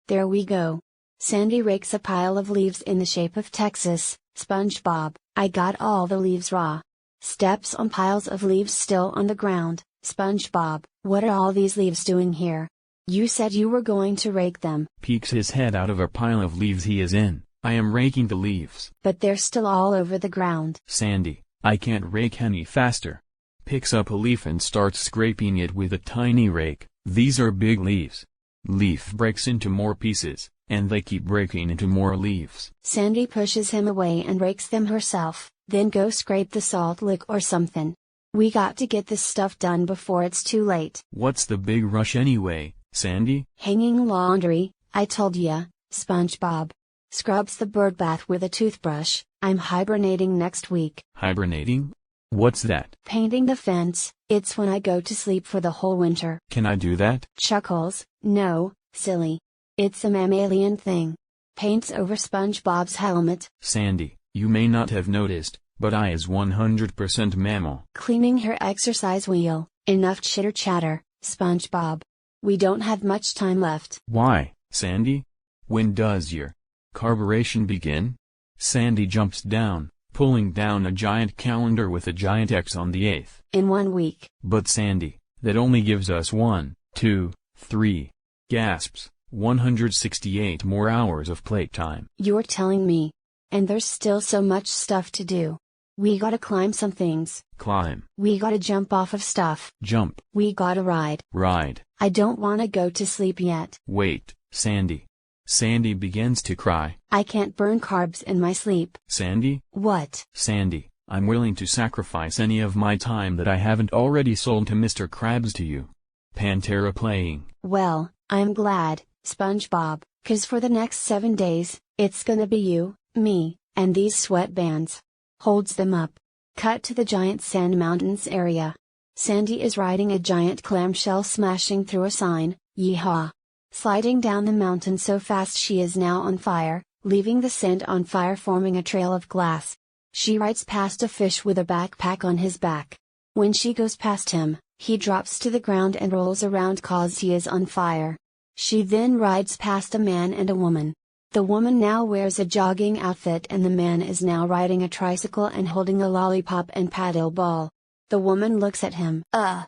There we go. Sandy rakes a pile of leaves in the shape of Texas. SpongeBob, I got all the leaves raw. Steps on piles of leaves still on the ground. SpongeBob, what are all these leaves doing here? You said you were going to rake them. Peeks his head out of a pile of leaves he is in. I am raking the leaves. But they're still all over the ground. Sandy, I can't rake any faster. Picks up a leaf and starts scraping it with a tiny rake. These are big leaves. Leaf breaks into more pieces, and they keep breaking into more leaves. Sandy pushes him away and rakes them herself, then go scrape the salt lick or something. We got to get this stuff done before it's too late. What's the big rush anyway, Sandy? Hanging laundry, I told ya, SpongeBob. Scrubs the bird bath with a toothbrush. I'm hibernating next week. Hibernating? What's that? Painting the fence. It's when I go to sleep for the whole winter. Can I do that? Chuckles, no, silly. It's a mammalian thing. Paints over SpongeBob's helmet. Sandy, you may not have noticed, but I is 100% mammal. Cleaning her exercise wheel. Enough chitter chatter, SpongeBob. We don't have much time left. Why, Sandy? When does your carburation begin? Sandy jumps down, pulling down a giant calendar with a giant X on the 8th. In 1 week. But Sandy, that only gives us 1, 2, 3, gasps, 168 more hours of playtime. You're telling me. And there's still so much stuff to do. We gotta climb some things. Climb. We gotta jump off of stuff. Jump. We gotta ride. Ride. I don't wanna go to sleep yet. Wait, Sandy. Sandy begins to cry. I can't burn carbs in my sleep. Sandy? What? Sandy, I'm willing to sacrifice any of my time that I haven't already sold to Mr. Krabs to you. Pantera playing. Well, I'm glad, SpongeBob, 'cause for the next 7 days, it's gonna be you, me, and these sweatbands. Holds them up. Cut to the giant sand mountains area. Sandy is riding a giant clamshell smashing through a sign, yeehaw. Sliding down the mountain so fast she is now on fire, leaving the sand on fire forming a trail of glass. She rides past a fish with a backpack on his back. When she goes past him, he drops to the ground and rolls around 'cause he is on fire. She then rides past a man and a woman. The woman now wears a jogging outfit and the man is now riding a tricycle and holding a lollipop and paddle ball. The woman looks at him. I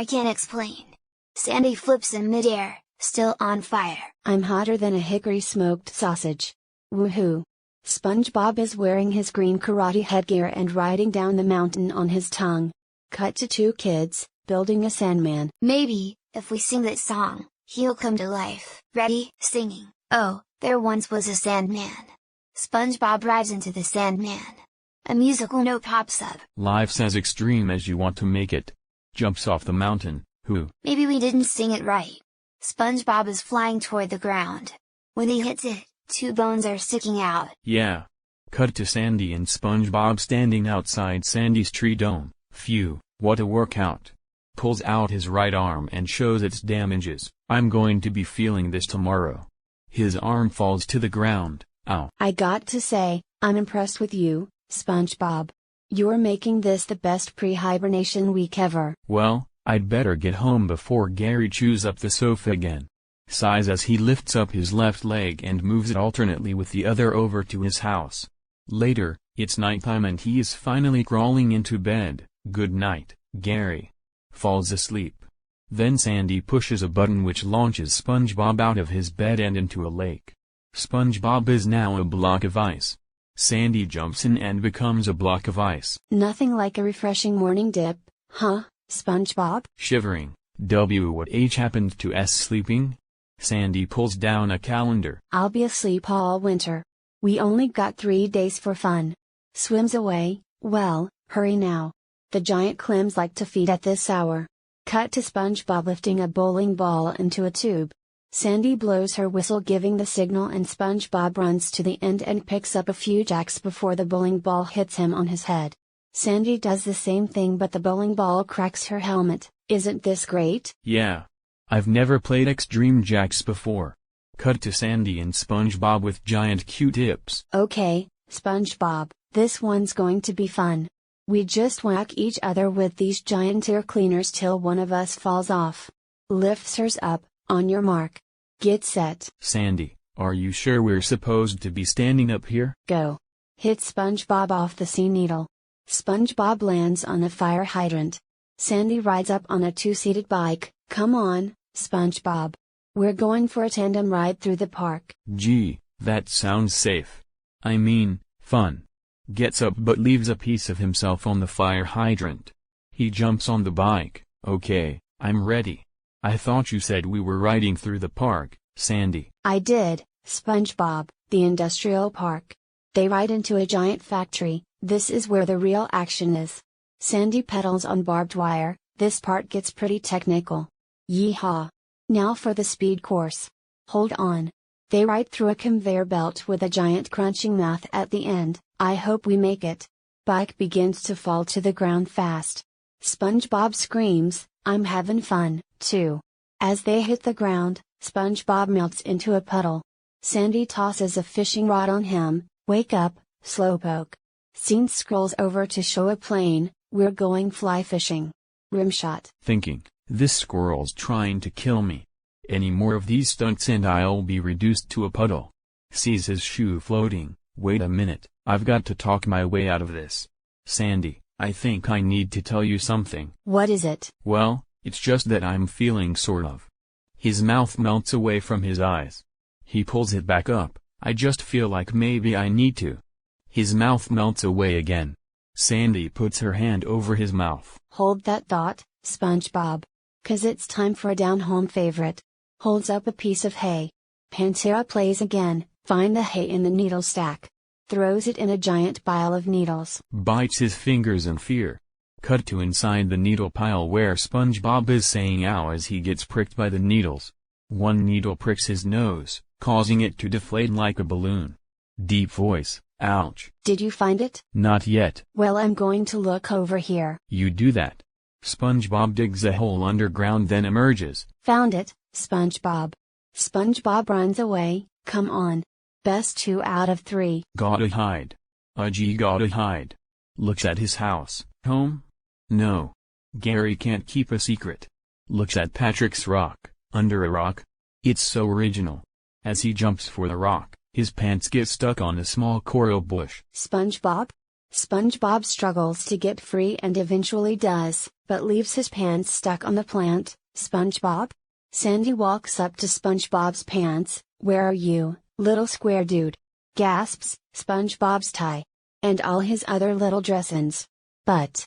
can't explain. Sandy flips in midair, still on fire. I'm hotter than a hickory smoked sausage. Woohoo! SpongeBob is wearing his green karate headgear and riding down the mountain on his tongue. Cut to 2 kids, building a Sandman. Maybe, if we sing that song, he'll come to life. Ready? Singing. Oh, there once was a Sandman. SpongeBob rides into the Sandman. A musical note pops up. Life's as extreme as you want to make it. Jumps off the mountain. Maybe we didn't sing it right. SpongeBob is flying toward the ground. When he hits it, 2 bones are sticking out. Yeah. Cut to Sandy and SpongeBob standing outside Sandy's tree dome. Phew, what a workout. Pulls out his right arm and shows its damages. I'm going to be feeling this tomorrow. His arm falls to the ground. Ow. I got to say, I'm impressed with you, SpongeBob. You're making this the best pre-hibernation week ever. Well, I'd better get home before Gary chews up the sofa again. Sighs as he lifts up his left leg and moves it alternately with the other over to his house. Later, it's nighttime and he is finally crawling into bed. Good night, Gary. Falls asleep. Then Sandy pushes a button which launches SpongeBob out of his bed and into a lake. SpongeBob is now a block of ice. Sandy jumps in and becomes a block of ice. Nothing like a refreshing morning dip, huh, SpongeBob? Shivering. What happened to S sleeping? Sandy pulls down a calendar. I'll be asleep all winter. We only got 3 days for fun. Swims away. Well, hurry now. The giant clams like to feed at this hour. Cut to SpongeBob lifting a bowling ball into a tube. Sandy blows her whistle giving the signal and SpongeBob runs to the end and picks up a few jacks before the bowling ball hits him on his head. Sandy does the same thing but the bowling ball cracks her helmet. Isn't this great? Yeah. I've never played Extreme Jacks before. Cut to Sandy and SpongeBob with giant Q-tips. Okay, SpongeBob, this one's going to be fun. We just whack each other with these giant ear cleaners till one of us falls off. Lifts hers up, on your mark. Get set. Sandy, are you sure we're supposed to be standing up here? Go. Hit SpongeBob off the sea needle. SpongeBob lands on the fire hydrant. Sandy rides up on a two-seated bike. Come on, SpongeBob. We're going for a tandem ride through the park. Gee, that sounds safe. I mean, fun. Gets up but leaves a piece of himself on the fire hydrant. He jumps on the bike. Okay, I'm ready. I thought you said we were riding through the park, Sandy. I did, SpongeBob, the industrial park. They ride into a giant factory. This is where the real action is. Sandy pedals on barbed wire. This part gets pretty technical. Yeehaw. Now for the speed course. Hold on. They ride through a conveyor belt with a giant crunching mouth at the end. I hope we make it. Bike begins to fall to the ground fast. SpongeBob screams, I'm having fun, too. As they hit the ground, SpongeBob melts into a puddle. Sandy tosses a fishing rod on him. Wake up, Slowpoke. Scene scrolls over to show a plane. We're going fly fishing. Rimshot. Thinking, this squirrel's trying to kill me. Any more of these stunts and I'll be reduced to a puddle. Sees his shoe floating. Wait a minute, I've got to talk my way out of this. Sandy, I think I need to tell you something. What is it? Well, it's just that I'm feeling sort of. His mouth melts away from his eyes. He pulls it back up. I just feel like maybe I need to. His mouth melts away again. Sandy puts her hand over his mouth. Hold that thought, SpongeBob. 'Cause it's time for a down-home favorite. Holds up a piece of hay. Pantera plays again. Find the hay in the needle stack. Throws it in a giant pile of needles. Bites his fingers in fear. Cut to inside the needle pile where SpongeBob is saying ow as he gets pricked by the needles. One needle pricks his nose, causing it to deflate like a balloon. Deep voice, ouch. Did you find it? Not yet. Well, I'm going to look over here. You do that. SpongeBob digs a hole underground then emerges. Found it, SpongeBob. SpongeBob runs away. Come on. Best 2 out of 3. Gotta hide. Gee, gotta hide. Looks at his house. Home? No. Gary can't keep a secret. Looks at Patrick's rock. Under a rock? It's so original. As he jumps for the rock, his pants get stuck on a small coral bush. SpongeBob? SpongeBob struggles to get free and eventually does, but leaves his pants stuck on the plant. SpongeBob? Sandy walks up to SpongeBob's pants. Where are you, little square dude? Gasps, SpongeBob's tie. And all his other little dress-ins. But.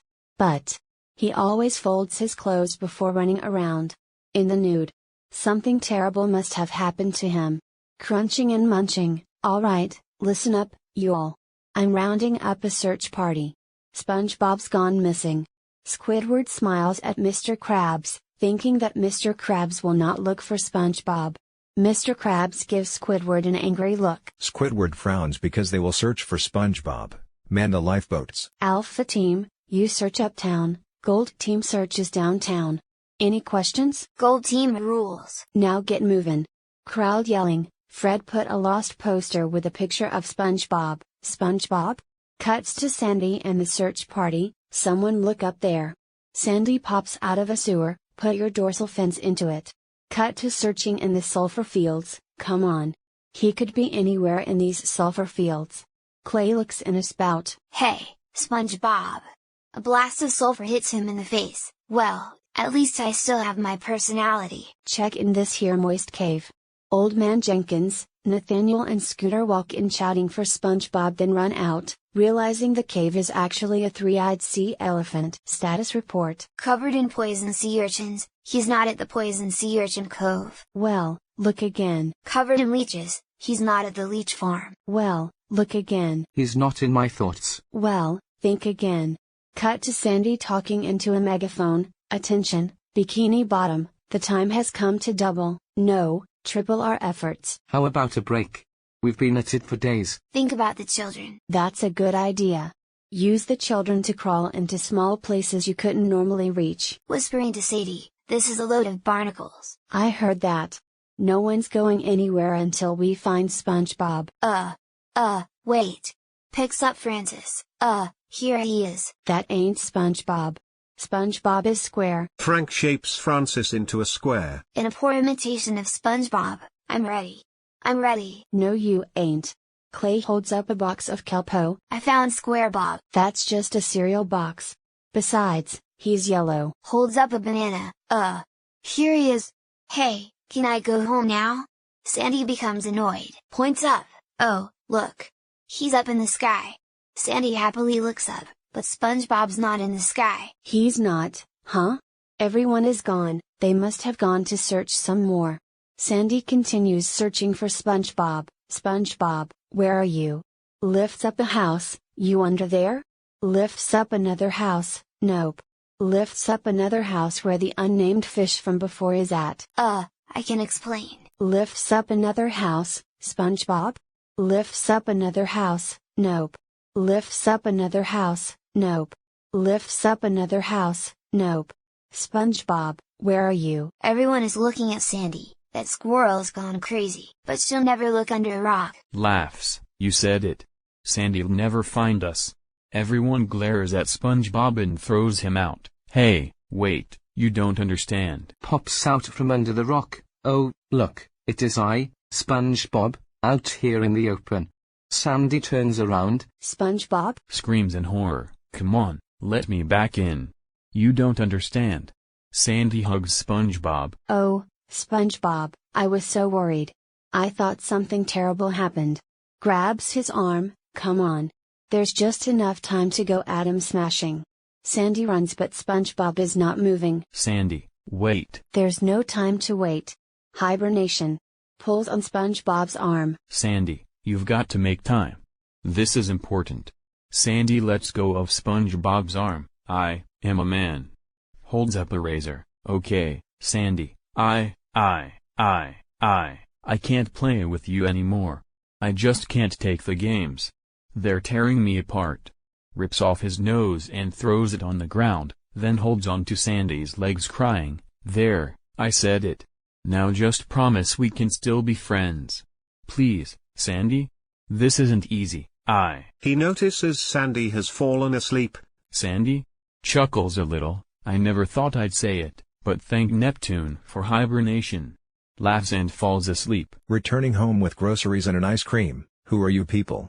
He always folds his clothes before running around. In the nude. Something terrible must have happened to him. Crunching and munching. Alright, listen up, you all. I'm rounding up a search party. SpongeBob's gone missing. Squidward smiles at Mr. Krabs, thinking that Mr. Krabs will not look for SpongeBob. Mr. Krabs gives Squidward an angry look. Squidward frowns because they will search for SpongeBob. Man the lifeboats. Alpha Team, you search uptown. Gold Team searches downtown. Any questions? Gold Team rules. Now get moving. Crowd yelling. Fred put a lost poster with a picture of SpongeBob. SpongeBob? Cuts to Sandy and the search party. Someone look up there. Sandy pops out of a sewer. Put your dorsal fins into it. Cut to searching in the sulfur fields. Come on. He could be anywhere in these sulfur fields. Clay looks in a spout. Hey, SpongeBob. A blast of sulfur hits him in the face. Well, at least I still have my personality. Check in this here moist cave. Old Man Jenkins, Nathaniel and Scooter walk in shouting for SpongeBob then run out, realizing the cave is actually a three-eyed sea elephant. Status report. Covered in poison sea urchins, he's not at the poison sea urchin cove. Well, look again. Covered in leeches, he's not at the leech farm. Well, look again. He's not in my thoughts. Well, think again. Cut to Sandy talking into a megaphone. Attention, Bikini Bottom, the time has come to double, no, triple our efforts. How about a break? We've been at it for days. Think about the children. That's a good idea. Use the children to crawl into small places you couldn't normally reach. Whispering to Sadie, this is a load of barnacles. I heard that. No one's going anywhere until we find SpongeBob. Wait. Picks up Francis. Here he is. That ain't SpongeBob. SpongeBob is square. Frank shapes Francis into a square. In a poor imitation of SpongeBob, I'm ready. I'm ready. No you ain't. Clay holds up a box of 𝘃𝗶𝗱𝗲. I found Squarebob. That's just a cereal box. Besides, he's yellow. Holds up a banana. Here he is. Hey, can I go home now? Sandy becomes annoyed. Points up. Oh, look. He's up in the sky. Sandy happily looks up, but SpongeBob's not in the sky. He's not, huh? Everyone is gone, they must have gone to search some more. Sandy continues searching for SpongeBob. SpongeBob, where are you? Lifts up a house, you under there? Lifts up another house, nope. Lifts up another house where the unnamed fish from before is at. I can explain. Lifts up another house, SpongeBob? Lifts up another house, nope. Lifts up another house, nope. Lifts up another house, nope. SpongeBob, where are you? Everyone is looking at Sandy. That squirrel's gone crazy, but she'll never look under a rock. Laughs, you said it. Sandy'll never find us. Everyone glares at SpongeBob and throws him out. Hey, wait, you don't understand. Pops out from under the rock. Oh, look, it is I, SpongeBob, out here in the open. Sandy turns around. SpongeBob? Screams in horror. Come on, let me back in. You don't understand. Sandy hugs SpongeBob. Oh, SpongeBob, I was so worried. I thought something terrible happened. Grabs his arm, come on. There's just enough time to go atom smashing. Sandy runs but SpongeBob is not moving. Sandy, wait. There's no time to wait. Hibernation. Pulls on SpongeBob's arm. Sandy, you've got to make time. This is important. Sandy lets go of SpongeBob's arm. I am a man. Holds up a razor. Okay, Sandy, I can't play with you anymore. I just can't take the games. They're tearing me apart. Rips off his nose and throws it on the ground, then holds on to Sandy's legs crying, there, I said it. Now just promise we can still be friends. Please, Sandy? This isn't easy. He notices Sandy has fallen asleep. Sandy? Chuckles a little. I never thought I'd say it, but thank Neptune for hibernation. Laughs and falls asleep. Returning home with groceries and an ice cream. Who are you people?